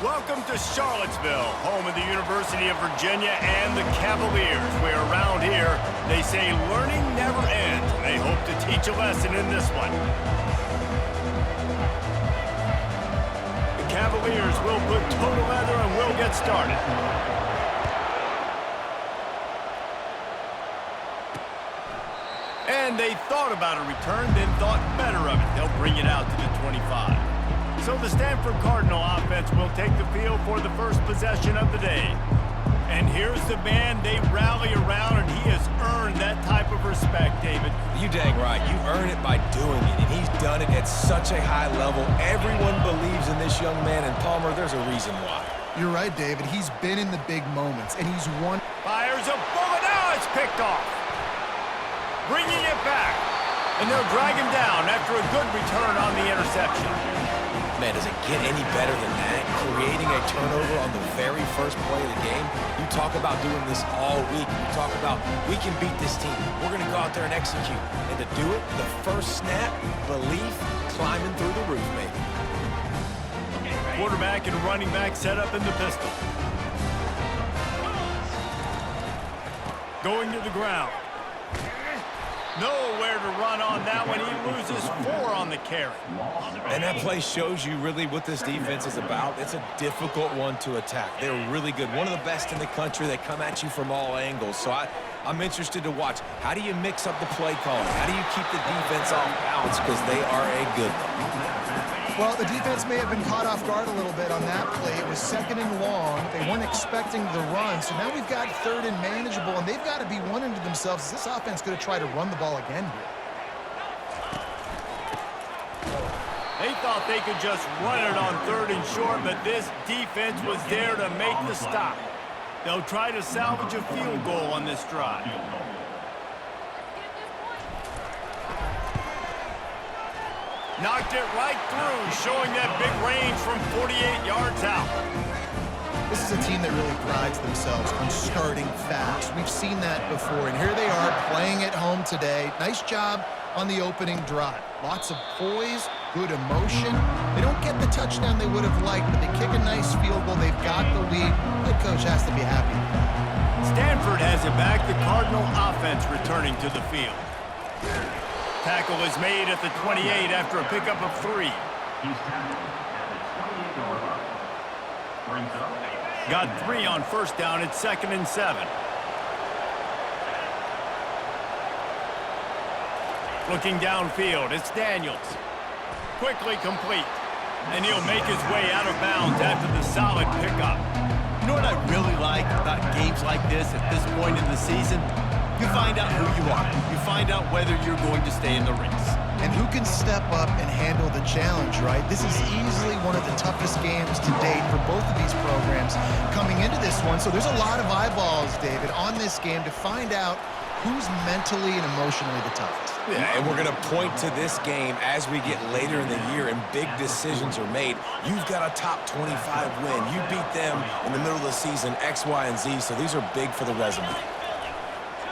Welcome to Charlottesville, home of the University of Virginia and the Cavaliers, where around here they say learning never ends. They hope to teach a lesson in this one. The Cavaliers will put toe to leather and will get started. And they thought about a return, then thought better of it. They'll bring it out to the 25. So the Stanford Cardinal offense will take the field for the first possession of the day. And here's the man they rally around, and he has earned that type of respect, David. You dang right. You earn it by doing it, and he's done it at such a high level. Everyone believes in this young man, and Palmer, there's a reason why. You're right, David. He's been in the big moments, and he's won. Fires a bullet. Now it's picked off. Bringing it back. And they'll drag him down after a good return on the interception. Man, does it get any better than that? Creating a turnover on the very first play of the game. You talk about doing this all week. You talk about, we can beat this team. We're going to go out there and execute. And to do it, the first snap, belief, climbing through the roof, maybe. Quarterback and running back set up in the pistol. Going to the ground. Nowhere to run on that one. He loses 4 on the carry. And that play shows you really what this defense is about. It's a difficult one to attack. They're really good. One of the best in the country. They come at you from all angles. So I'm interested to watch. How do you mix up the play calling? How do you keep the defense off balance? Because they are a good one. Well, the defense may have been caught off guard a little bit on that play. It was 2nd and long. They weren't expecting the run. So now we've got 3rd and manageable, and they've got to be wondering to themselves, is this offense going to try to run the ball again here? They thought they could just run it on 3rd and short, but this defense was there to make the stop. They'll try to salvage a field goal on this drive. Knocked it right through, showing that big range from 48 yards out. This is a team that really prides themselves on starting fast. We've seen that before, and here they are playing at home today. Nice job on the opening drive. Lots of poise, good emotion. They don't get the touchdown they would have liked, but they kick a nice field goal. They've got the lead. Head coach has to be happy with that. Stanford has it back. The Cardinal offense returning to the field. Tackle is made at the 28 after a pickup of 3. Got 3 on first down. It's 2nd and 7. Looking downfield, it's Daniels. Quickly complete. And he'll make his way out of bounds after the solid pickup. You know what I really like about games like this at this point in the season? You find out who you are. You find out whether you're going to stay in the race. And who can step up and handle the challenge, right? This is easily one of the toughest games to date for both of these programs coming into this one. So there's a lot of eyeballs, David, on this game to find out who's mentally and emotionally the toughest. Yeah, and we're going to point to this game as we get later in the year and big decisions are made. You've got a top 25 win. You beat them in the middle of the season, X, Y, and Z, so these are big for the resume.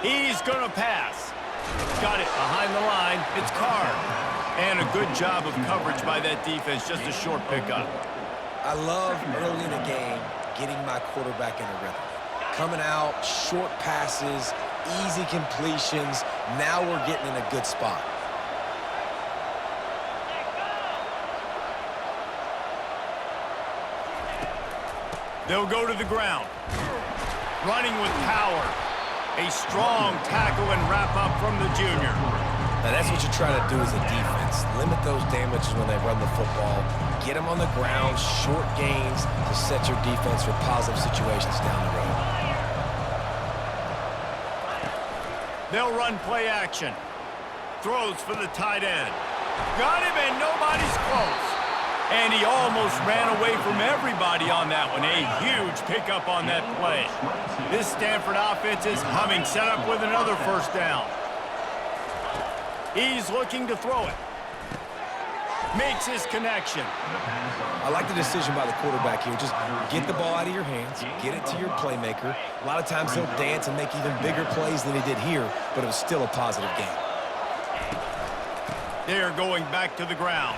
He's going to pass. Got it behind the line. It's Card. And a good job of coverage by that defense. Just a short pickup. I love early in the game getting my quarterback in a rhythm. Coming out, short passes, easy completions. Now we're getting in a good spot. They'll go to the ground. Running with power. A strong tackle and wrap up from the junior. Now that's what you're trying to do as a defense. Limit those damages when they run the football. Get them on the ground, short gains to set your defense for positive situations down the road. They'll run play action. Throws for the tight end. Got him and nobody's close. And he almost ran away from everybody on that one. A huge pickup on that play. This Stanford offense is humming, set up with another first down. He's looking to throw it. Makes his connection. I like the decision by the quarterback here. Just get the ball out of your hands, get it to your playmaker. A lot of times he'll dance and make even bigger plays than he did here, but it was still a positive game. They're going back to the ground.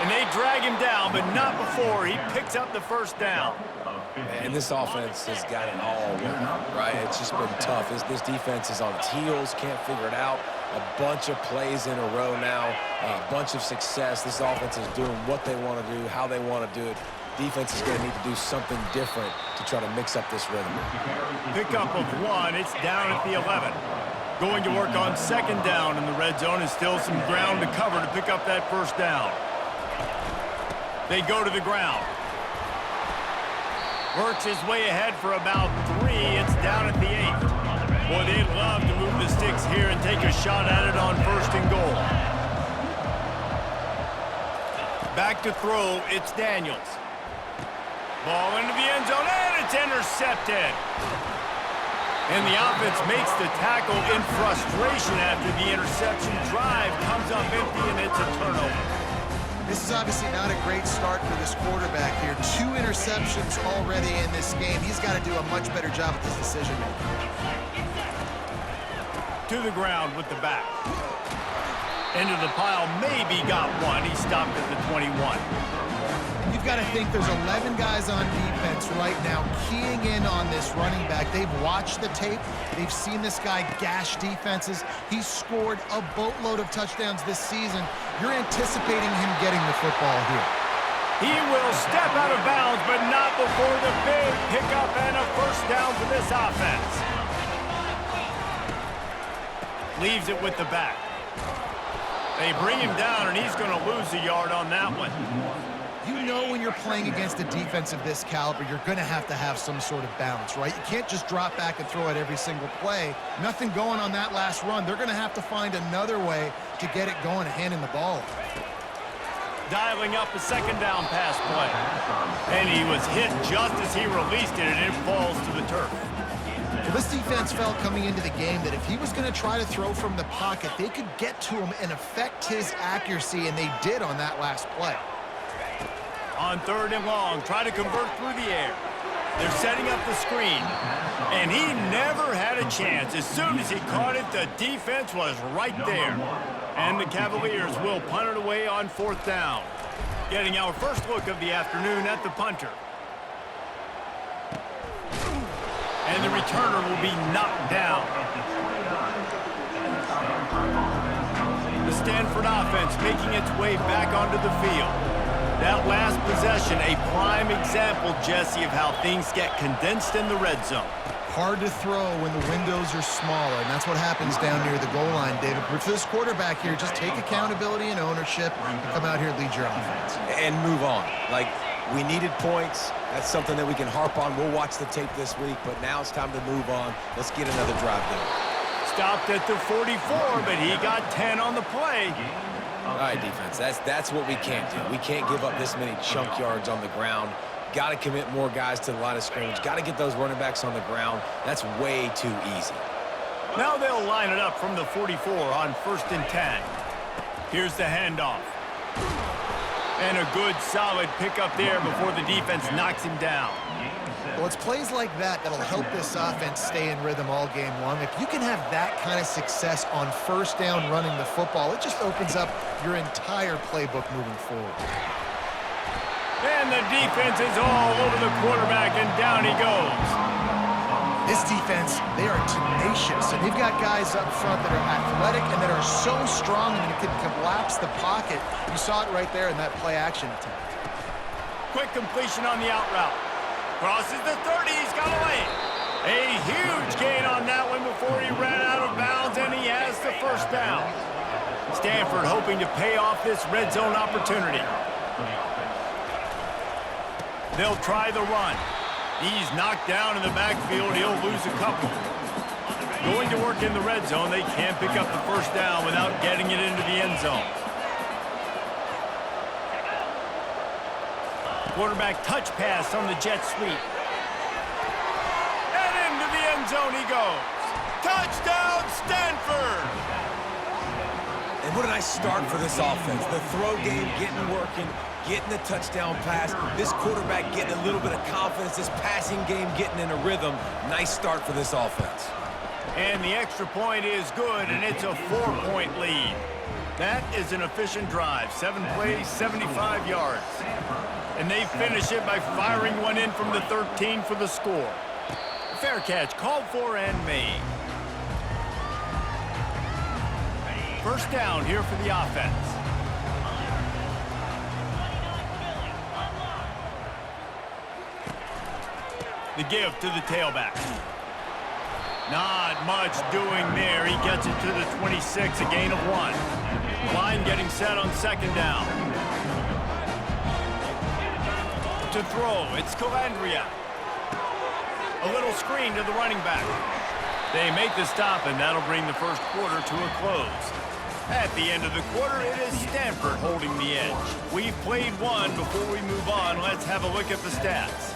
And they drag him down, but not before he picks up the first down. And this offense has got it all working, right? It's just been tough. This defense is on its heels, can't figure it out. A bunch of plays in a row now, a bunch of success. This offense is doing what they want to do, how they want to do it. Defense is going to need to do something different to try to mix up this rhythm. Pickup of 1, it's down at the 11. Going to work on second down in the red zone, and still some ground to cover to pick up that first down. They go to the ground. Works his way ahead for about 3. It's down at the 8. Boy, they'd love to move the sticks here and take a shot at it on first and goal. Back to throw, it's Daniels. Ball into the end zone, and it's intercepted. And the offense makes the tackle in frustration after the interception. Drive comes up empty, and it's a turnover. This is obviously not a great start for this quarterback here. 2 interceptions already in this game. He's got to do a much better job with his decision-making. To the ground with the back. Into the pile, maybe got 1. He stopped at the 21. You've got to think there's 11 guys on defense right now keying in on this running back. They've watched the tape. They've seen this guy gash defenses. He's scored a boatload of touchdowns this season. You're anticipating him getting the football here. He will step out of bounds, but not before the big pickup and a first down for this offense. Leaves it with the back. They bring him down, and he's going to lose a yard on that one. You know when you're playing against a defense of this caliber, you're going to have some sort of balance, right? You can't just drop back and throw it every single play. Nothing going on that last run. They're going to have to find another way to get it going and handing the ball. Dialing up a second down pass play. And he was hit just as he released it, and it falls to the turf. Well, this defense felt coming into the game that if he was going to try to throw from the pocket, they could get to him and affect his accuracy, and they did on that last play. On third and long, try to convert through the air. They're setting up the screen, and he never had a chance. As soon as he caught it, the defense was right there. And the Cavaliers will punt it away on fourth down. Getting our first look of the afternoon at the punter. And the returner will be knocked down. The Stanford offense making its way back onto the field. That last possession, a prime example, Jesse, of how things get condensed in the red zone. Hard to throw when the windows are smaller, and that's what happens down near the goal line, David. But for this quarterback here, just take accountability and ownership and come out here and lead your offense. And move on. Like, we needed points. That's something that we can harp on. We'll watch the tape this week, but now it's time to move on. Let's get another drive going. Stopped at the 44, but he got 10 on the play. All right, defense, that's what we can't do. We can't give up this many chunk yards on the ground. Got to commit more guys to the line of scrimmage. Got to get those running backs on the ground. That's way too easy. Now they'll line it up from the 44 on 1st and 10. Here's the handoff. And a good, solid pickup there before the defense knocks him down. Well, it's plays like that that'll help this offense stay in rhythm all game long. If you can have that kind of success on first down running the football, it just opens up your entire playbook moving forward. And the defense is all over the quarterback, and down he goes. This defense, they are tenacious, and they've got guys up front that are athletic and that are so strong and that can collapse the pocket. You saw it right there in that play-action attempt. Quick completion on the out route. Crosses the 30, he's got away. A huge gain on that one before he ran out of bounds, and he has the first down. Stanford hoping to pay off this red zone opportunity. They'll try the run. He's knocked down in the backfield. He'll lose a couple. Going to work in the red zone. They can't pick up the first down without getting it into the end zone. Quarterback touch pass on the jet sweep. And into the end zone he goes. Touchdown, Stanford! And what a nice start for this offense. The throw game getting working, getting the touchdown pass. This quarterback getting a little bit of confidence. This passing game getting in a rhythm. Nice start for this offense. And the extra point is good, and it's a 4-point lead. That is an efficient drive. 7 plays, 75 yards. And they finish it by firing one in from the 13 for the score. Fair catch, called for and made. First down here for the offense. The give to the tailback. Not much doing there. He gets it to the 26, a gain of 1. Line getting set on second down. To throw, it's Calandria. A little screen to the running back. They make the stop, and that'll bring the first quarter to a close. At the end of the quarter, it is Stanford holding the edge. We've played one. Before we move on, let's have a look at the stats.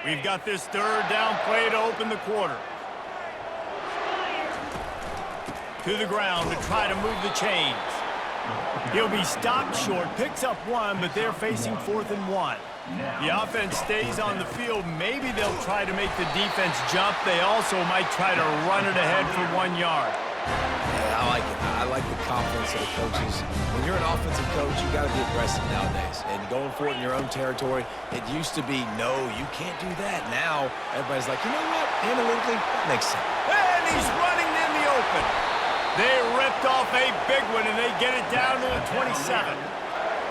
We've got this third down play to open the quarter. To the ground to try to move the chains. He'll be stopped short, picks up 1, but they're facing 4th and 1. The offense stays on the field. Maybe they'll try to make the defense jump. They also might try to run it ahead for 1 yard. Yeah, I like it. I like the confidence of the coaches. When you're an offensive coach, you got to be aggressive nowadays. And going for it in your own territory, it used to be, no, you can't do that. Now, everybody's like, you know what? Analytically, that makes sense. And he's running in the open. They ripped off a big one, and they get it down to the 27.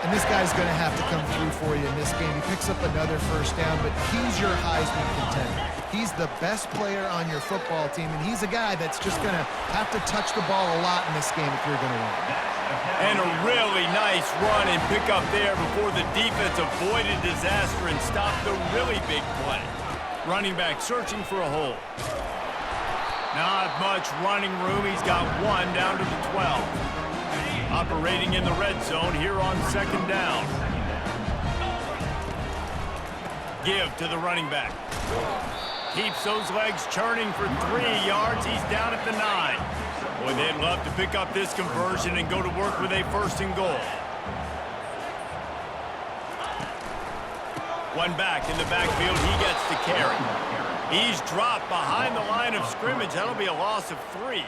And this guy's going to have to come through for you in this game. He picks up another first down, but he's your Heisman contender. He's the best player on your football team, and he's a guy that's just going to have to touch the ball a lot in this game if you're going to win. And a really nice run and pick up there before the defense avoided disaster and stopped the really big play. Running back searching for a hole. Not much running room. He's got 1 down to the 12. Operating in the red zone here on second down. Give to the running back. Keeps those legs churning for 3 yards. He's down at the 9. Boy, they'd love to pick up this conversion and go to work with a 1st and goal. One back in the backfield. He gets to carry. He's dropped behind the line of scrimmage. That'll be a loss of 3.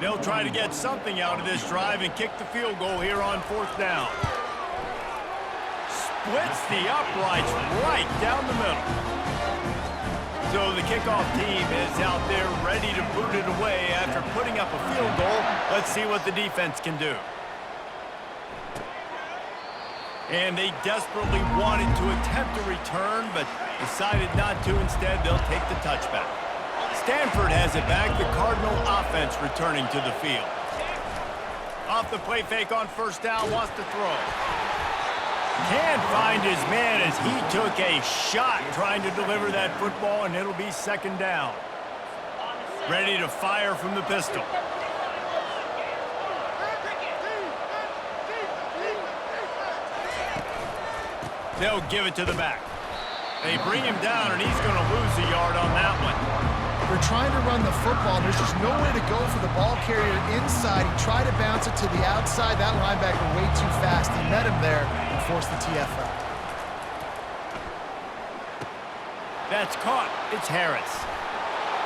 They'll try to get something out of this drive and kick the field goal here on 4th down. Splits the uprights right down the middle. So the kickoff team is out there ready to boot it away after putting up a field goal. Let's see what the defense can do. And they desperately wanted to attempt a return, but decided not to. Instead, they'll take the touchback. Stanford has it back. The Cardinal offense returning to the field. Off the play fake on first down, wants to throw. Can't find his man as he took a shot trying to deliver that football, and it'll be second down. Ready to fire from the pistol. They'll give it to the back. They bring him down, and he's going to lose a yard on that one. They're trying to run the football. There's just nowhere to go for the ball carrier inside. He tried to bounce it to the outside. That linebacker way too fast. He met him there and forced the TFL. That's caught. It's Harris.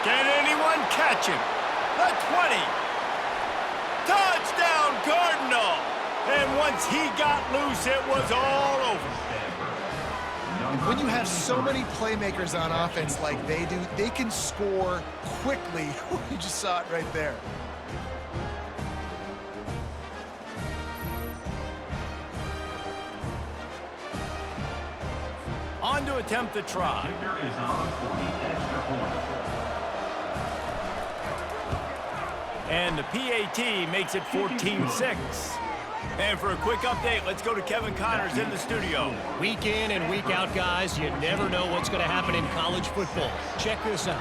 Can anyone catch him? The 20. Touchdown, Cardinal! And once he got loose, it was all over. When you have so many playmakers on offense like they do, they can score quickly. You just saw it right there. On to attempt the try. And the PAT makes it 14-6. And for a quick update, let's go to Kevin Connors in the studio. Week in and week out, guys, you never know what's going to happen in college football. Check this out.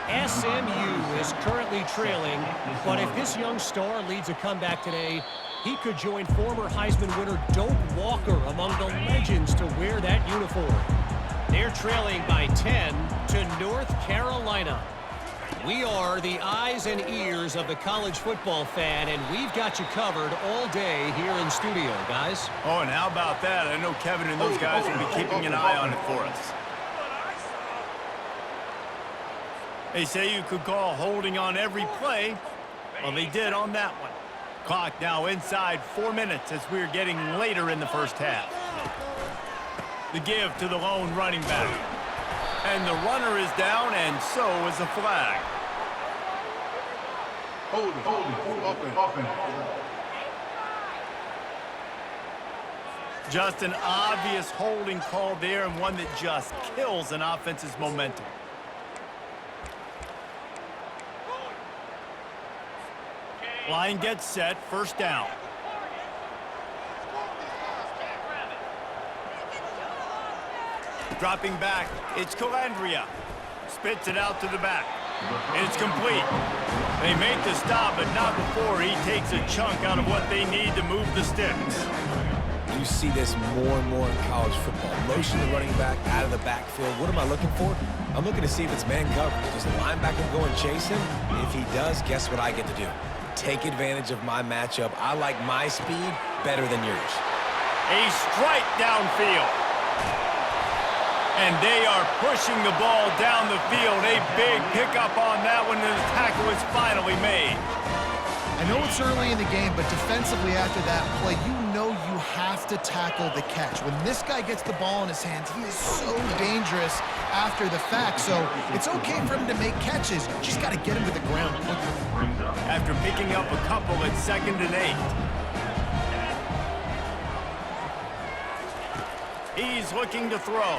SMU is currently trailing, but if this young star leads a comeback today, he could join former Heisman winner Doak Walker among the legends to wear that uniform. They're trailing by 10 to North Carolina. We are the eyes and ears of the college football fan, and we've got you covered all day here in studio, guys. Oh, and how about that? I know Kevin and those guys will be keeping an eye on it for us. They say you could call holding on every play. Well, they did on that one. Clock now inside 4 minutes as we're getting later in the first half. The give to the lone running back. And the runner is down, and so is the flag. Holding. Just an obvious holding call there, and one that just kills an offense's momentum. Line gets set, first down. Dropping back, it's Calandria. Spits it out to the back. It's complete. They make the stop, but not before he takes a chunk out of what they need to move the sticks. You see this more and more in college football. Motion the running back out of the backfield. What am I looking for? I'm looking to see if it's man coverage. Does the linebacker go and chase him? If he does, guess what I get to do? Take advantage of my matchup. I like my speed better than yours. A strike downfield. And they are pushing the ball down the field. A big pickup on that one, and the tackle is finally made. I know it's early in the game, but defensively after that play, you know you have to tackle the catch. When this guy gets the ball in his hands, he is so dangerous after the fact. So it's okay for him to make catches. You just got to get him to the ground quickly. After picking up a couple at 2nd and 8. He's looking to throw.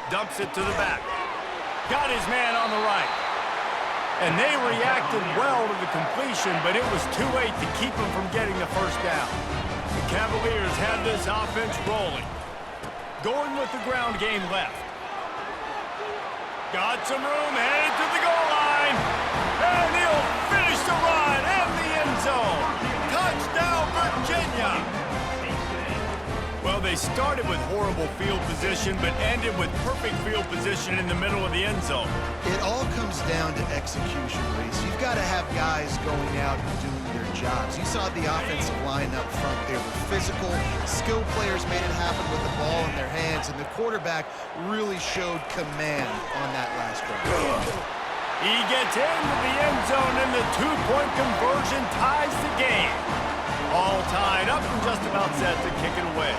Dumps it to the back. Got his man on the right. And they reacted well to the completion, but it was too late to keep him from getting the first down. The Cavaliers have this offense rolling. Going with the ground game left. Got some room, headed to the goal line. And he'll finish the run and the end zone. Touchdown, Virginia! Well, they started with horrible field position, but ended with perfect field position in the middle of the end zone. It all comes down to execution, Reese. You've got to have guys going out and doing their jobs. You saw the offensive line up front. They were physical. Skilled players made it happen with the ball in their hands, and the quarterback really showed command on that last drive. He gets into the end zone, and the two-point conversion ties the game. All tied up and just about set to kick it away.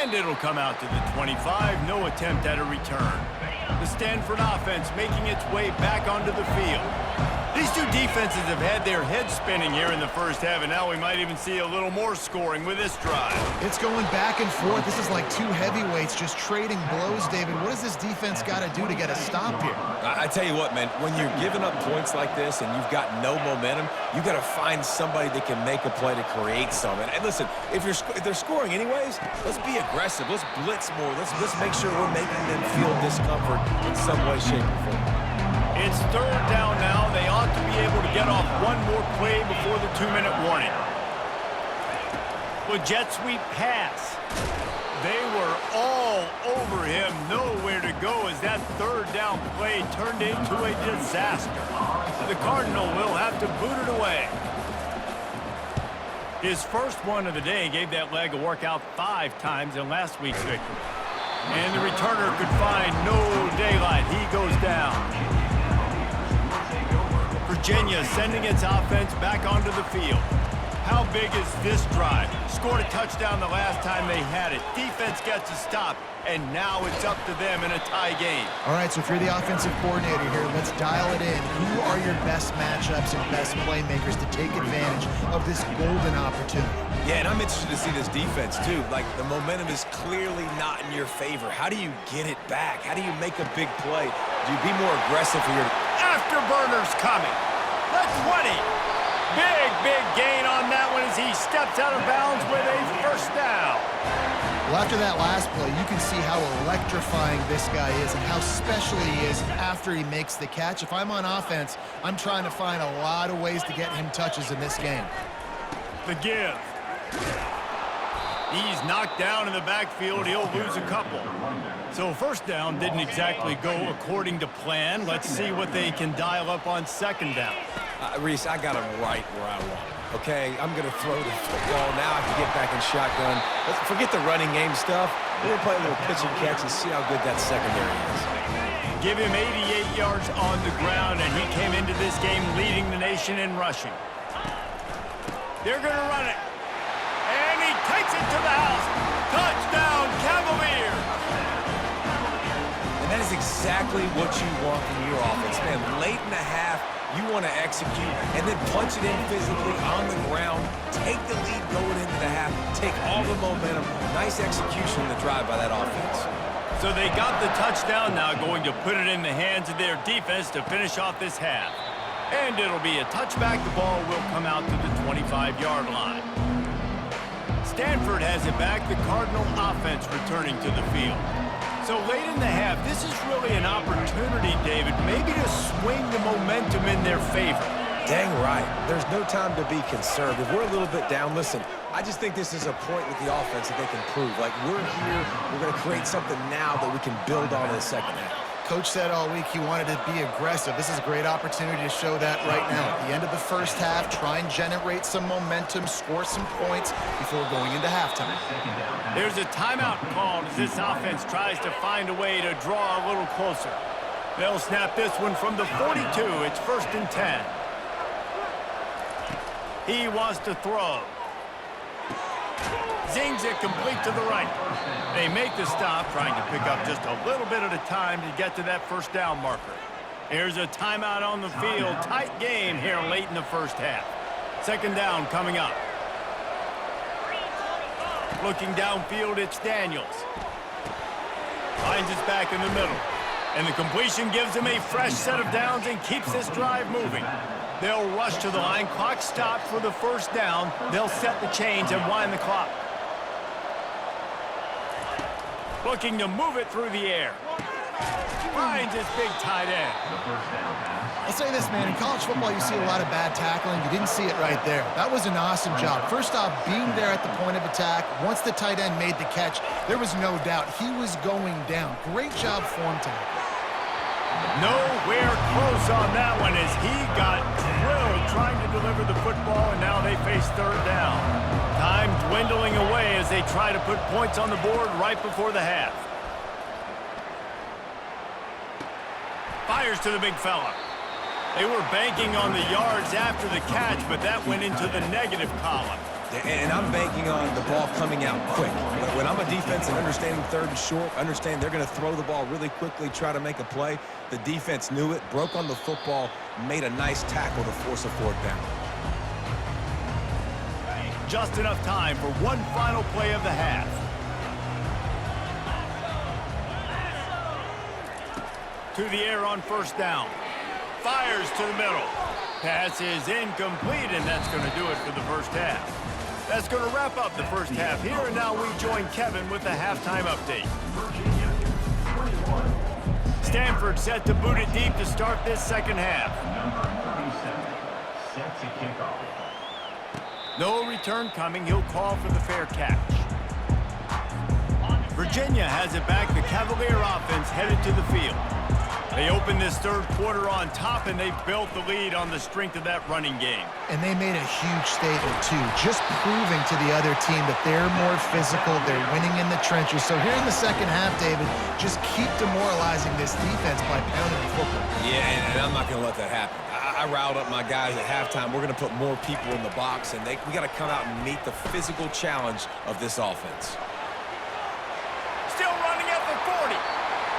And it'll come out to the 25. No attempt at a return. The Stanford offense making its way back onto the field. These two defenses have had their heads spinning here in the first half, and now we might even see a little more scoring with this drive. It's going back and forth. This is like two heavyweights just trading blows, David. What does this defense got to do to get a stop here? I tell you what, man, when you're giving up points like this and you've got no momentum, you got to find somebody that can make a play to create some. And listen, if they're scoring anyways, let's be aggressive. Let's blitz more. Let's make sure we're making them feel discomfort in some way, shape, or form. It's 3rd down now. They ought to be able to get off one more play before the 2-minute warning. With jet sweep pass. They were all over him. Nowhere to go as that 3rd down play turned into a disaster. The Cardinal will have to boot it away. His first one of the day gave that leg a workout 5 times in last week's victory. And the returner could find no daylight. He goes down. Virginia sending its offense back onto the field. How big is this drive? Scored a touchdown the last time they had it. Defense gets a stop, and now it's up to them in a tie game. All right, so if you're the offensive coordinator here, let's dial it in. Who are your best matchups and best playmakers to take advantage of this golden opportunity? Yeah, and I'm interested to see this defense, too. Like, the momentum is clearly not in your favor. How do you get it back? How do you make a big play? Do you be more aggressive for your... Afterburners coming. The 20. Big gain on that one as he steps out of bounds with a first down. Well, after that last play, you can see how electrifying this guy is and how special he is after he makes the catch. If I'm on offense, I'm trying to find a lot of ways to get him touches in this game. The give. He's knocked down in the backfield. He'll lose a couple. So first down didn't exactly go according to plan. Let's see what they can dial up on 2nd down. Reese, I got him right where I want him. Okay, I'm going to throw the football. Now I can get back in shotgun. Let's forget the running game stuff. We're going to play a little pitch and catch and see how good that secondary is. Give him 88 yards on the ground, and he came into this game leading the nation in rushing. They're going to run it. And he takes it to the house. Touchdown, Cavaliers! And that is exactly what you want from your offense, man. Late in the half, you want to execute and then punch it in physically on the ground, take the lead going into the half, take all the momentum. Nice execution in the drive by that offense. So they got the touchdown, now going to put it in the hands of their defense to finish off this half. And it'll be a touchback. The ball will come out to the 25-yard line. Stanford has it back. The Cardinal offense returning to the field. So late in the half, this is really an opportunity, David, maybe to swing the momentum in their favor. Dang right. There's no time to be conservative. We're a little bit down. Listen, I just think this is a point with the offense that they can prove. Like, we're here, we're going to create something now that we can build on in the second half. Coach said all week he wanted to be aggressive. This is a great opportunity to show that right now. At the end of the first half, try and generate some momentum, score some points before going into halftime. There's a timeout called as this offense tries to find a way to draw a little closer. They'll snap this one from the 42. It's 1st and 10. He wants to throw. Zings it complete to the right. They make the stop, trying to pick up just a little bit at a time to get to that first down marker. Here's a timeout on the field. Tight game here late in the first half. 2nd down coming up. Looking downfield, it's Daniels. Finds his back in the middle. And the completion gives him a fresh set of downs and keeps this drive moving. They'll rush to the line. Clock stopped for the first down. They'll set the chains and wind the clock. Looking to move it through the air. Finds his big tight end. I'll say this, man. In college football, you see a lot of bad tackling. You didn't see it right there. That was an awesome job. First off, being there at the point of attack. Once the tight end made the catch, there was no doubt he was going down. Great job form tackle. Nowhere close on that one as he got drilled trying to deliver the football, and now they face 3rd down. Time dwindling away as they try to put points on the board right before the half. Fires to the big fella. They were banking on the yards after the catch, but that went into the negative column. And I'm banking on the ball coming out quick. When I'm a defense and understanding 3rd and short, understand they're going to throw the ball really quickly, try to make a play. The defense knew it, broke on the football, made a nice tackle to force a 4th down. Just enough time for one final play of the half. To the air on 1st down. Fires to the middle. Pass is incomplete, and that's going to do it for the first half. That's going to wrap up the first half here, and now we join Kevin with the halftime update. Stanford set to boot it deep to start this second half. No return coming. He'll call for the fair catch. Virginia has it back. The Cavalier offense headed to the field. They opened this 3rd quarter on top, and they built the lead on the strength of that running game. And they made a huge statement, too, just proving to the other team that they're more physical, they're winning in the trenches. So here in the second half, David, just keep demoralizing this defense by pounding the football. Yeah, and I'm not going to let that happen. I riled up my guys at halftime. We're going to put more people in the box, and we got to come out and meet the physical challenge of this offense. Still running at the 40.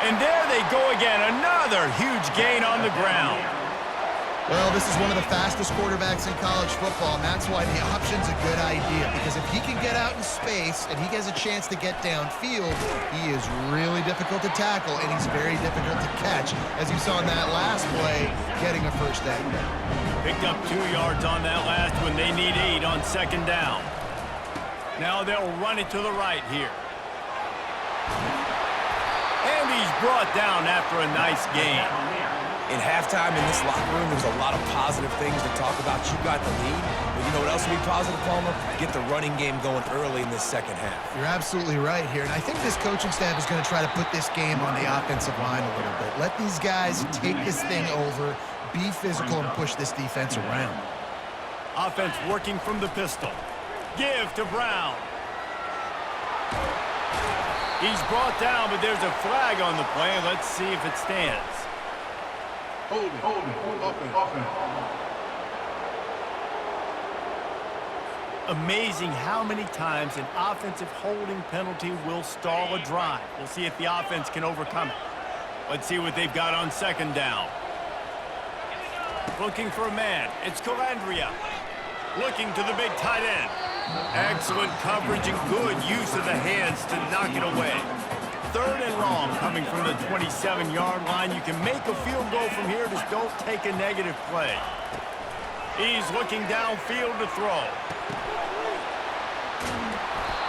And there they go again. Another huge gain on the ground. Well, this is one of the fastest quarterbacks in college football, and that's why the option's a good idea. Because if he can get out in space and he has a chance to get downfield, he is really difficult to tackle, and he's very difficult to catch. As you saw in that last play, getting a first down. Picked up 2 yards on that last one. They need 8 on 2nd down. Now they'll run it to the right here. And he's brought down after a nice gain. In halftime in this locker room, there's a lot of positive things to talk about. You got the lead, but you know what else will be positive, Palmer? Get the running game going early in this second half. You're absolutely right here, and I think this coaching staff is going to try to put this game on the offensive line a little bit. Let these guys take this thing over, be physical, and push this defense around. Offense working from the pistol. Give to Brown. He's brought down, but there's a flag on the play. Let's see if it stands. Hold it. Offense. Amazing how many times an offensive holding penalty will stall a drive. We'll see if the offense can overcome it. Let's see what they've got on second down. Looking for a man. It's Calandria. Looking to the big tight end. Excellent coverage and good use of the hands to knock it away. 3rd and long coming from the 27-yard line. You can make a field goal from here. Just don't take a negative play. He's looking downfield to throw.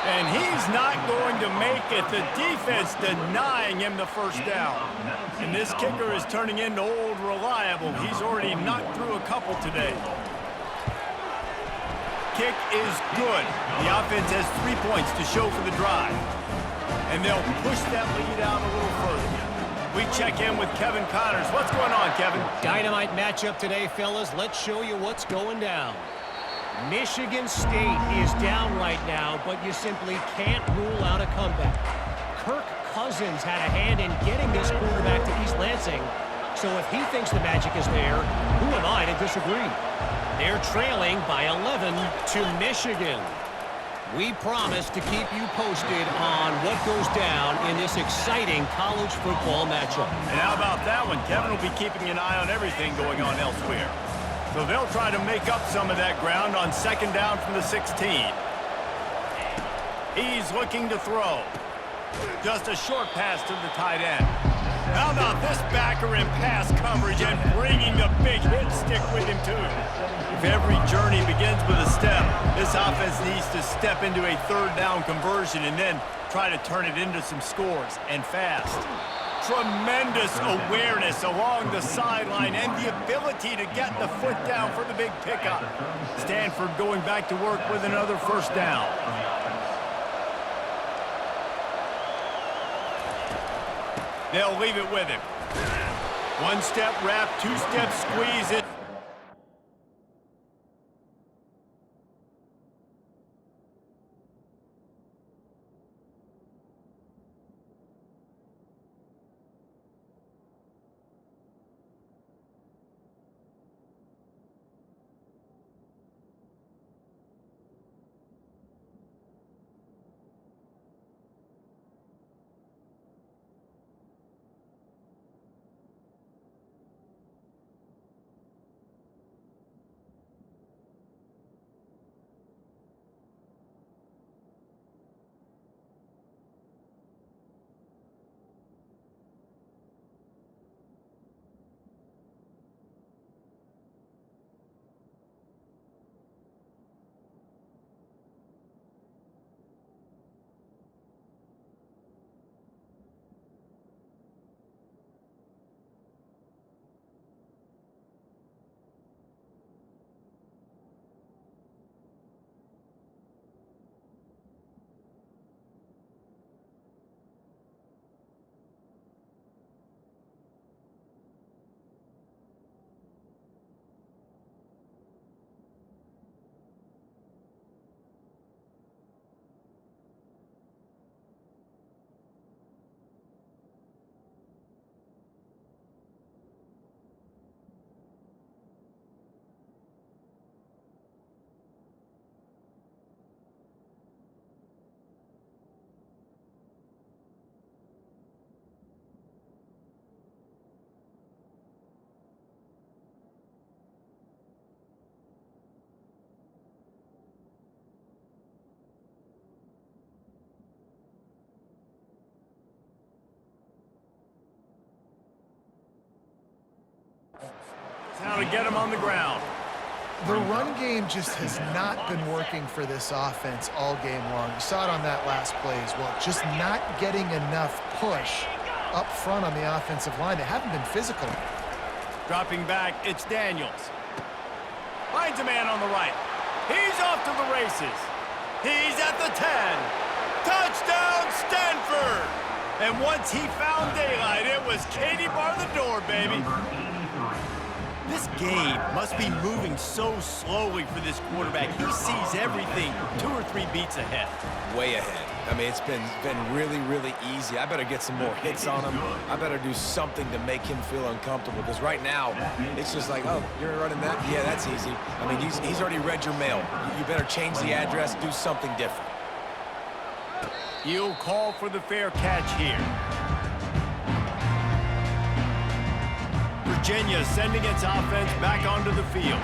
And he's not going to make it. The defense denying him the first down. And this kicker is turning into old reliable. He's already knocked through a couple today. Kick is good. The offense has 3 points to show for the drive. And they'll push that lead out a little further. We check in with Kevin Connors. What's going on, Kevin? Dynamite matchup today, fellas. Let's show you what's going down. Michigan State is down right now, but you simply can't rule out a comeback. Kirk Cousins had a hand in getting this quarterback to East Lansing, so if he thinks the magic is there, who am I to disagree? They're trailing by 11 to Michigan. We promise to keep you posted on what goes down in this exciting college football matchup. And how about that one? Kevin will be keeping an eye on everything going on elsewhere. So they'll try to make up some of that ground on second down from the 16. He's looking to throw. Just a short pass to the tight end. How about this backer in pass coverage and bringing the big hit stick with him too? If every journey begins with a step, this offense needs to step into a 3rd down conversion and then try to turn it into some scores, and fast. Tremendous awareness along the sideline and the ability to get the foot down for the big pickup. Stanford going back to work with another first down. They'll leave it with him. 1-step wrap, 2-step squeeze it. Now to get him on the ground. The run game just has not been working for this offense all game long. You saw it on that last play as well. Just not getting enough push up front on the offensive line. They haven't been physical. Dropping back, it's Daniels. Finds a man on the right. He's off to the races. He's at the 10. Touchdown, Stanford! And once he found daylight, it was Katie bar the door, baby. This game must be moving so slowly for this quarterback. He sees everything 2 or 3 beats ahead. Way ahead. I mean, it's been really, really easy. I better get some more hits on him. I better do something to make him feel uncomfortable, because right now, it's just like, oh, you're running that? Yeah, that's easy. I mean, he's already read your mail. You better change the address, do something different. He'll call for the fair catch here. Virginia sending its offense back onto the field.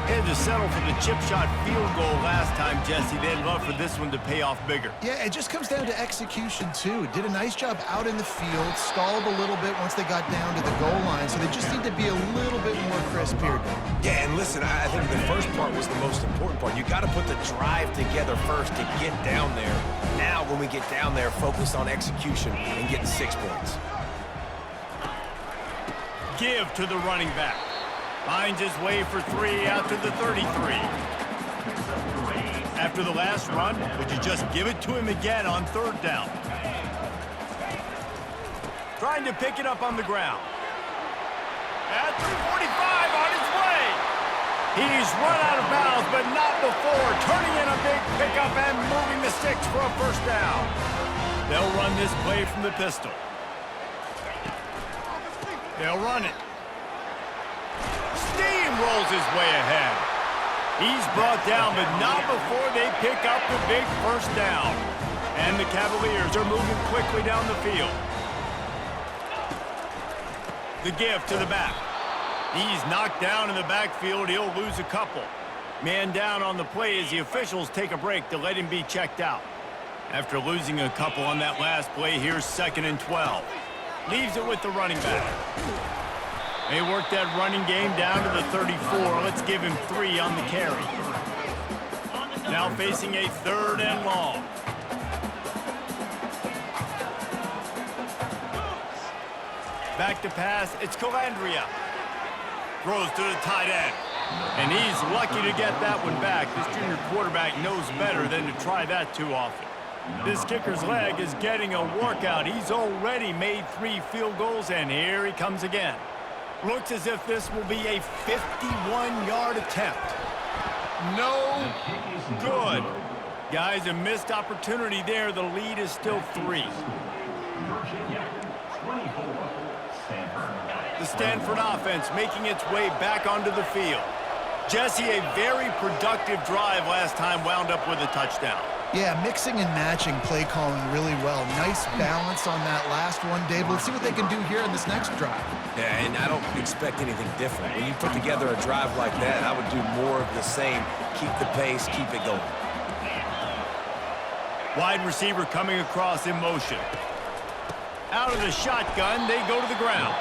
They had to settle for the chip shot field goal last time, Jesse. They'd love for this one to pay off bigger. Yeah, it just comes down to execution, too. Did a nice job out in the field, stalled a little bit once they got down to the goal line, so they just need to be a little bit more crisp here, Dave. Yeah, and listen, I think the first part was the most important part. You got to put the drive together first to get down there. Now, when we get down there, focus on execution and getting 6 points. Give to the running back. Finds his way for 3 out to the 33. After the last run, would you just give it to him again on 3rd down? Trying to pick it up on the ground. At the 45 on his way. He's run out of bounds, but not before. Turning in a big pickup and moving the sticks for a 1st down. They'll run this play from the pistol. They'll run it. Steamrolls his way ahead. He's brought down, but not before they pick up the big 1st down. And the Cavaliers are moving quickly down the field. The give to the back. He's knocked down in the backfield. He'll lose a couple. Man down on the play as the officials take a break to let him be checked out. After losing a couple on that last play, here's 2nd and 12. Leaves it with the running back. They work that running game down to the 34. Let's give him 3 on the carry. Now facing a 3rd and long. Back to pass, it's Calandria. Throws to the tight end. And he's lucky to get that one back. This junior quarterback knows better than to try that too often. This kicker's leg is getting a workout. He's already made 3 field goals, and here he comes again. Looks as if this will be a 51-yard attempt. No good. Guys, a missed opportunity there. The lead is still 3. The Stanford offense making its way back onto the field. Jesse, a very productive drive last time, wound up with a touchdown. Yeah, mixing and matching play calling really well. Nice balance on that last one, Dave. Let's see what they can do here in this next drive. Yeah, and I don't expect anything different. When you put together a drive like that, I would do more of the same. Keep the pace, keep it going. Wide receiver coming across in motion. Out of the shotgun, they go to the ground.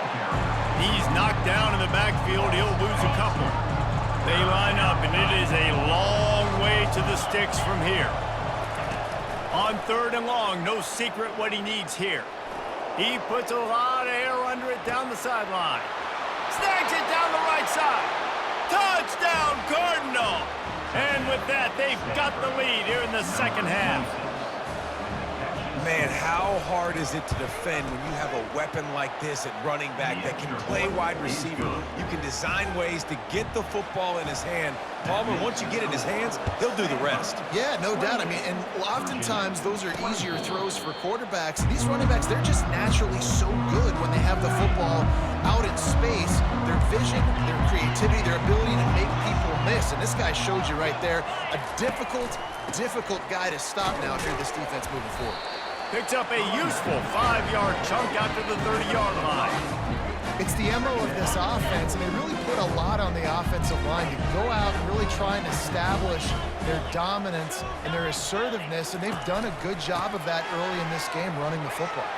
He's knocked down in the backfield. He'll lose a couple. They line up, and it is a long way to the sticks from here. On 3rd and long, no secret what he needs here. He puts a lot of air under it down the sideline. Snags it down the right side. Touchdown, Cardinal! And with that, they've got the lead here in the 2nd half. Man, how hard is it to defend when you have a weapon like this at running back that can play wide receiver? You can design ways to get the football in his hand. Palmer, once you get it in his hands, he'll do the rest. Yeah, no doubt. I mean, and oftentimes those are easier throws for quarterbacks. These running backs, they're just naturally so good when they have the football out in space. Their vision, their creativity, their ability to make people miss. And this guy showed you right there, a difficult guy to stop now here, this defense moving forward. Picks up a useful 5-yard chunk out to the 30-yard line. It's the MO of this offense, and they really put a lot on the offensive line to go out and really try and establish their dominance and their assertiveness, and they've done a good job of that early in this game running the football.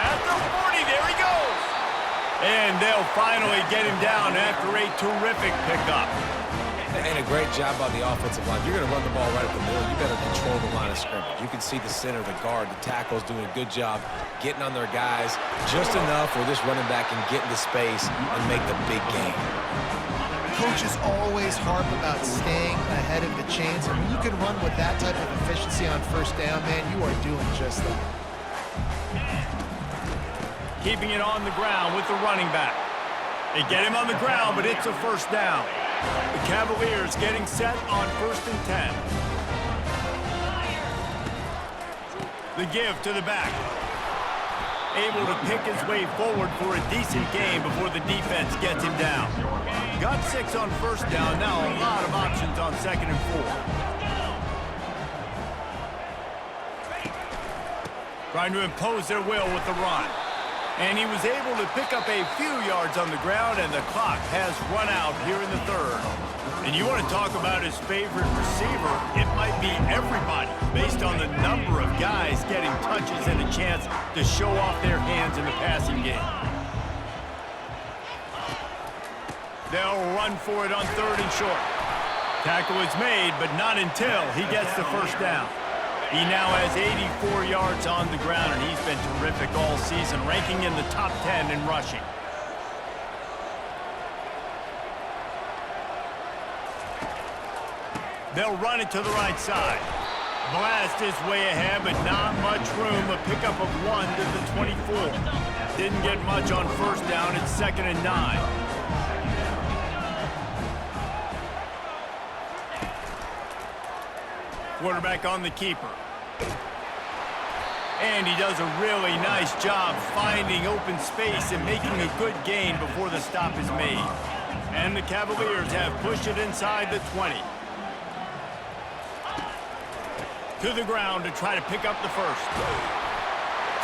At the 40, there he goes. And they'll finally get him down after a terrific pickup. And a great job by the offensive line. You're going to run the ball right at the middle. You better control the line of scrimmage. You can see the center, the guard, the tackles doing a good job getting on their guys just enough where this running back can get into space and make the big game. Coaches always harp about staying ahead of the chains, and when you can run with that type of efficiency on 1st down, man, you are doing just that. Keeping it on the ground with the running back. They get him on the ground, but it's a first down. The Cavaliers getting set on 1st and 10. The give to the back. Able to pick his way forward for a decent gain before the defense gets him down. Got 6 on first down. Now a lot of options on 2nd and 4. Trying to impose their will with the run. And he was able to pick up a few yards on the ground, and the clock has run out here in the 3rd. And you want to talk about his favorite receiver, it might be everybody, based on the number of guys getting touches and a chance to show off their hands in the passing game. They'll run for it on 3rd and short. Tackle is made, but not until he gets the first down. He now has 84 yards on the ground, and he's been terrific all season, ranking in the top 10 in rushing. They'll run it to the right side. Blast his way ahead, but not much room. A pickup of 1 to the 24. Didn't get much on first down. It's 2nd and 9. Quarterback on the keeper. And he does a really nice job finding open space and making a good gain before the stop is made. And the Cavaliers have pushed it inside the 20. To the ground to try to pick up the first.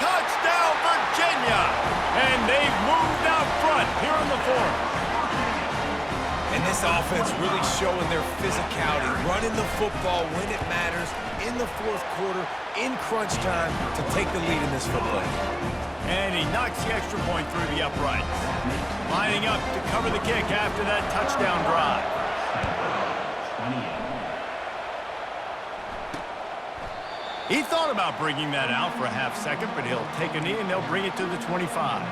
Touchdown, Virginia! And they've moved out front here in the 4th. And this offense really showing their physicality, running the football when it matters, in the 4th quarter, in crunch time, to take the lead in this football game. And he knocks the extra point through the uprights. Lining up to cover the kick after that touchdown drive. He thought about bringing that out for a half second, but he'll take a knee and they'll bring it to the 25.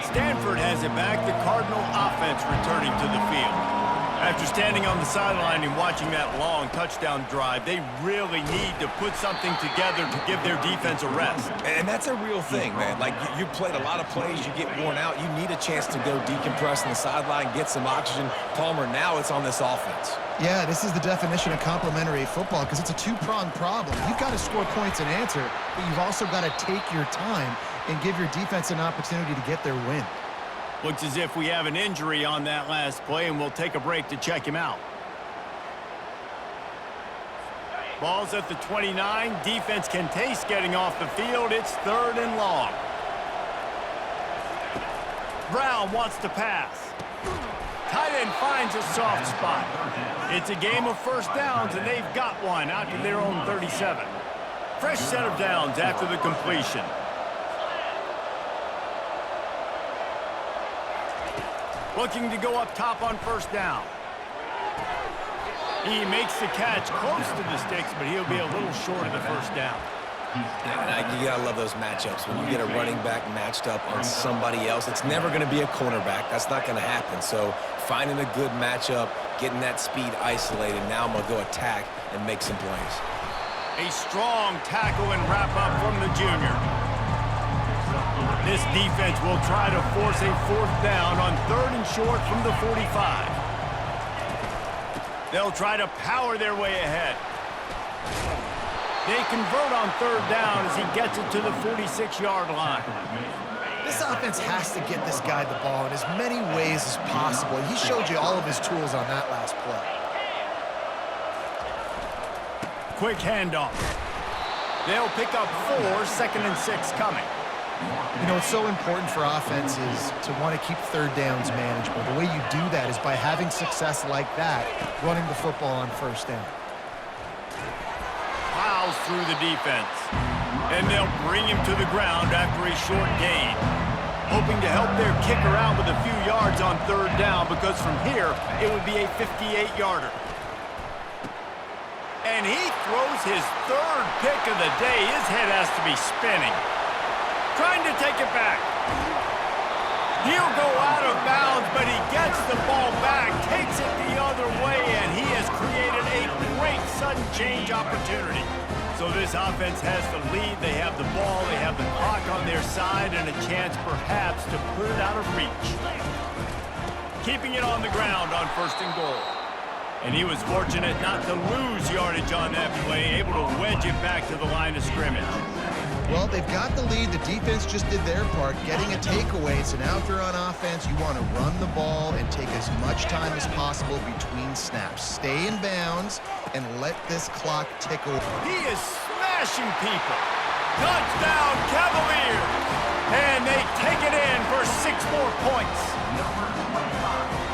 Stanford has it back. The Cardinal offense returning to the field. After standing on the sideline and watching that long touchdown drive, they really need to put something together to give their defense a rest. And that's a real thing, man. Like, you played a lot of plays, you get worn out, you need a chance to go decompress on the sideline, get some oxygen. Palmer, now it's on this offense. Yeah, this is the definition of complementary football because it's a two-pronged problem. You've got to score points and answer, but you've also got to take your time and give your defense an opportunity to get their win. Looks as if we have an injury on that last play, and we'll take a break to check him out. Ball's at the 29. Defense can taste getting off the field. It's 3rd and long. Brown wants to pass. Tight end finds a soft spot. It's a game of first downs, and they've got one out to their own 37. Fresh set of downs after the completion. Looking to go up top on first down. He makes the catch close to the sticks, but he'll be a little short of the first down. Yeah, you gotta love those matchups. When you get a running back matched up on somebody else, it's never gonna be a cornerback. That's not gonna happen. So finding a good matchup, getting that speed isolated, now I'm gonna go attack and make some plays. A strong tackle and wrap up from the junior. This defense will try to force a 4th down on 3rd and short from the 45. They'll try to power their way ahead. They convert on 3rd down as he gets it to the 46-yard line. This offense has to get this guy the ball in as many ways as possible. He showed you all of his tools on that last play. Quick handoff. They'll pick up 4, 2nd and 6 coming. You know, it's so important for offenses to want to keep 3rd downs manageable. The way you do that is by having success like that, running the football on 1st down. Plows through the defense. And they'll bring him to the ground after a short gain. Hoping to help their kicker out with a few yards on 3rd down, because from here, it would be a 58-yarder. And he throws his 3rd pick of the day. His head has to be spinning. Trying to take it back. He'll go out of bounds, but he gets the ball back, takes it the other way, and he has created a great sudden change opportunity. So So this offense has the lead. They have the ball. They have the clock on their side and a chance perhaps to put it out of reach. Keeping it on the ground on 1st and goal. And he was fortunate not to lose yardage on that play, able to wedge it back to the line of scrimmage. Well, they've got the lead. The defense just did their part, getting a takeaway. So now if you're on offense, you want to run the ball and take as much time as possible between snaps. Stay in bounds and let this clock tick away. He is smashing people. Touchdown, Cavaliers! And they take it in for 6 more points.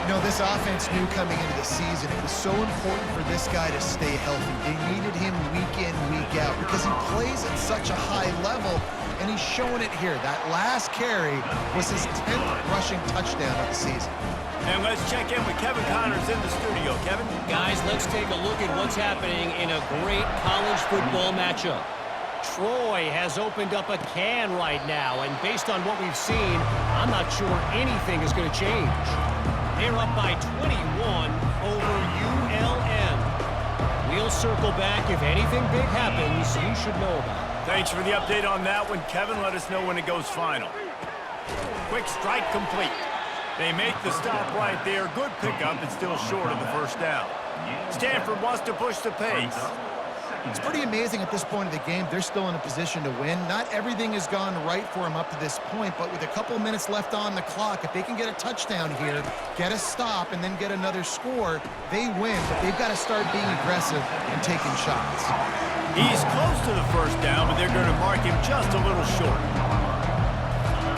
You know, this offense knew coming into the season it was so important for this guy to stay healthy. They needed him week in, week out because he plays at such a high level, and he's showing it here. That last carry was his 10th rushing touchdown of the season. And let's check in with Kevin Connors in the studio. Kevin? Guys, let's take a look at what's happening in a great college football matchup. Troy has opened up a can right now, and based on what we've seen, I'm not sure anything is going to change. They're up by 21 over ULM. We'll circle back if anything big happens you should know about. Thanks for the update on that one, Kevin. Let us know when it goes final. Quick strike complete. They make the stop right there. Good pickup. It's still short of the 1st down. Stanford wants to push the pace. It's pretty amazing at this point of the game. They're still in a position to win. Not everything has gone right for them up to this point, but with a couple minutes left on the clock, if they can get a touchdown here, get a stop, and then get another score, they win. But they've got to start being aggressive and taking shots. He's close to the 1st down, but they're going to mark him just a little short.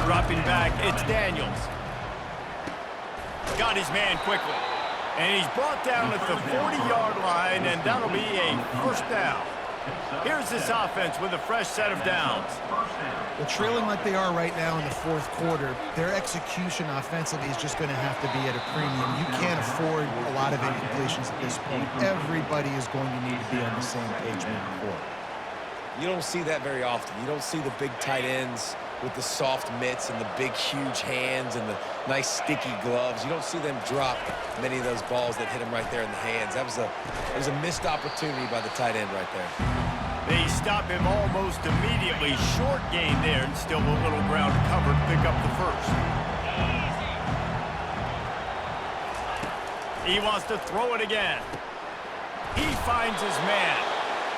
Dropping back, it's Daniels. Got his man quickly. And he's brought down at the 40-yard line, and that'll be a 1st down. Here's this offense with a fresh set of downs. Well, trailing like they are right now in the 4th quarter, their execution offensively is just going to have to be at a premium. You can't afford a lot of incompletions at this point. Everybody is going to need to be on the same page moving forward. You don't see that very often. You don't see the big tight ends with the soft mitts and the big, huge hands and the nice, sticky gloves. You don't see them drop many of those balls that hit them right there in the hands. That was a missed opportunity by the tight end right there. They stop him almost immediately. Short gain there, and still a little ground covered. Pick up the 1st. He wants to throw it again. He finds his man.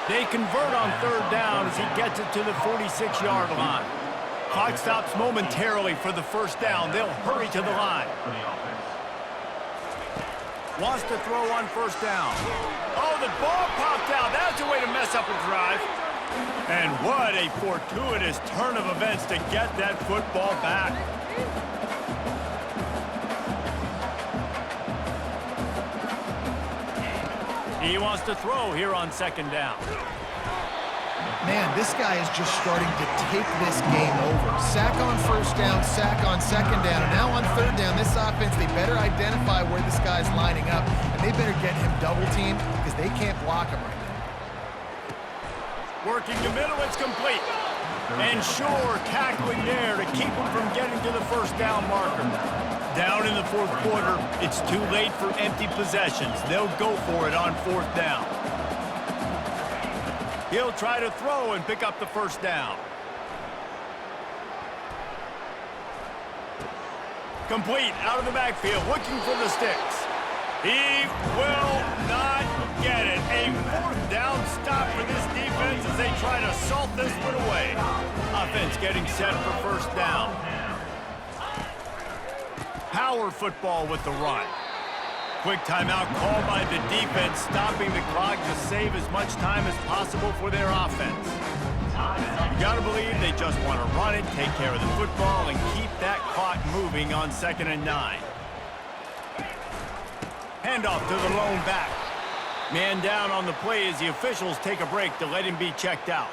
They convert on 3rd down as he gets it to the 46-yard line. Clock stops momentarily for the 1st down. They'll hurry to the line. Wants to throw on 1st down. Oh, the ball popped out. That's a way to mess up a drive. And what a fortuitous turn of events to get that football back. He wants to throw here on 2nd down. Man, this guy is just starting to take this game over. Sack on 1st down, sack on 2nd down, and now on 3rd down, this offense, they better identify where this guy's lining up, and they better get him double-teamed because they can't block him right now. Working the middle, it's complete. And Shore tackling there to keep him from getting to the 1st down marker. Down in the 4th quarter, it's too late for empty possessions. They'll go for it on 4th down. He'll try to throw and pick up the 1st down. Complete out of the backfield, looking for the sticks. He will not get it. A 4th down stop for this defense as they try to salt this one away. Offense getting set for 1st down. Power football with the run. Quick timeout called by the defense, stopping the clock to save as much time as possible for their offense. You gotta believe they just want to run it, take care of the football, and keep that clock moving on 2nd and 9. Handoff to the lone back. Man down on the play as the officials take a break to let him be checked out.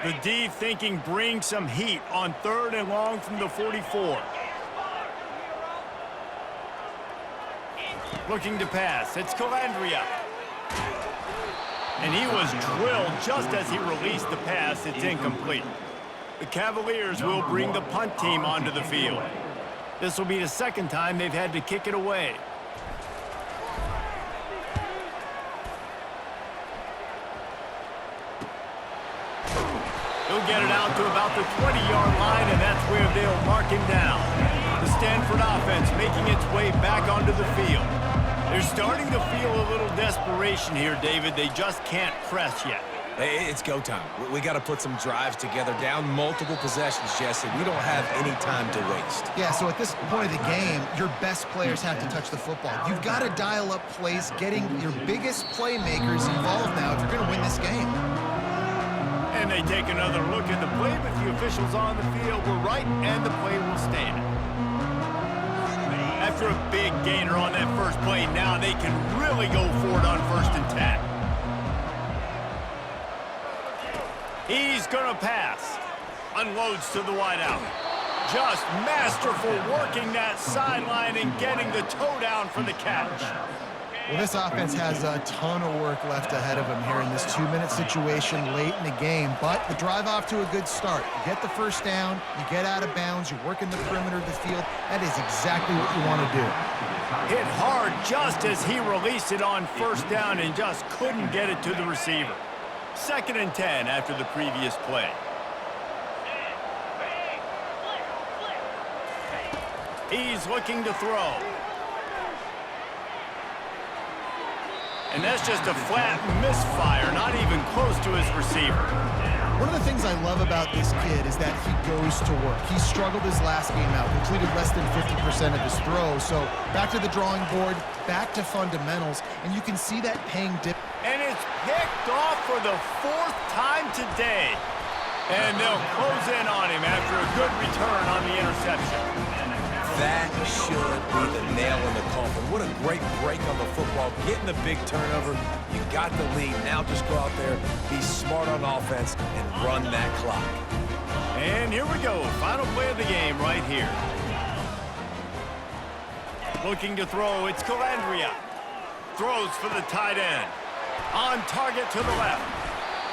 The D thinking bring some heat on 3rd and long from the 44. Looking to pass. It's Calandria. And he was drilled just as he released the pass. It's incomplete. The Cavaliers will bring the punt team onto the field. This will be the 2nd time they've had to kick it away. He'll get it out to about the 20-yard line, and that's where they'll mark him down. The Stanford offense making its way back onto the field. They're starting to feel a little desperation here, David. They just can't press yet. Hey, it's go time. We got to put some drives together, down multiple possessions, Jesse. We don't have any time to waste. Yeah, so at this point of the game, your best players have to touch the football. You've got to dial up plays, getting your biggest playmakers involved now if you're going to win this game. And they take another look at the play, but the officials on the field were right, and the play will stand. After a big gainer on that first play, now they can really go for it on 1st and 10. He's going to pass. Unloads to the wideout. Just masterful working that sideline and getting the toe down for the catch. Well, this offense has a ton of work left ahead of them here in this 2-minute situation late in the game, but the drive off to a good start. You get the first down, you get out of bounds, you work in the perimeter of the field. That is exactly what you want to do. Hit hard just as he released it on 1st down and just couldn't get it to the receiver. 2nd and 10 after the previous play. He's looking to throw. And that's just a flat misfire, not even close to his receiver. One of the things I love about this kid is that he goes to work. He struggled his last game out, completed less than 50% of his throws. So back to the drawing board, back to fundamentals, and you can see that paying dividends. And it's picked off for the 4th time today. And they'll close in on him after a good return on the interception. That should be the nail in the coffin. What a great break on the football. Getting the big turnover. You got the lead. Now just go out there, be smart on offense, and run that clock. And here we go. Final play of the game right here. Looking to throw. It's Calandria. Throws for the tight end. On target to the left.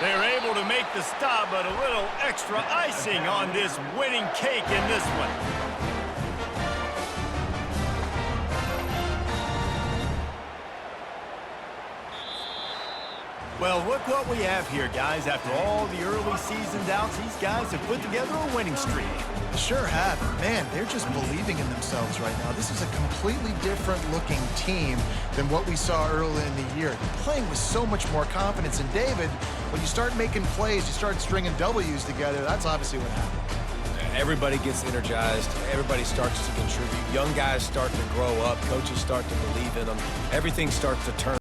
They're able to make the stop, but a little extra icing on this winning cake in this one. Well, look what we have here, guys. After all the early season doubts, these guys have put together a winning streak. Sure have. Man, they're just believing in themselves right now. This is a completely different looking team than what we saw early in the year. They're playing with so much more confidence. And David, when you start making plays, you start stringing W's together, that's obviously what happened. Everybody gets energized. Everybody starts to contribute. Young guys start to grow up. Coaches start to believe in them. Everything starts to turn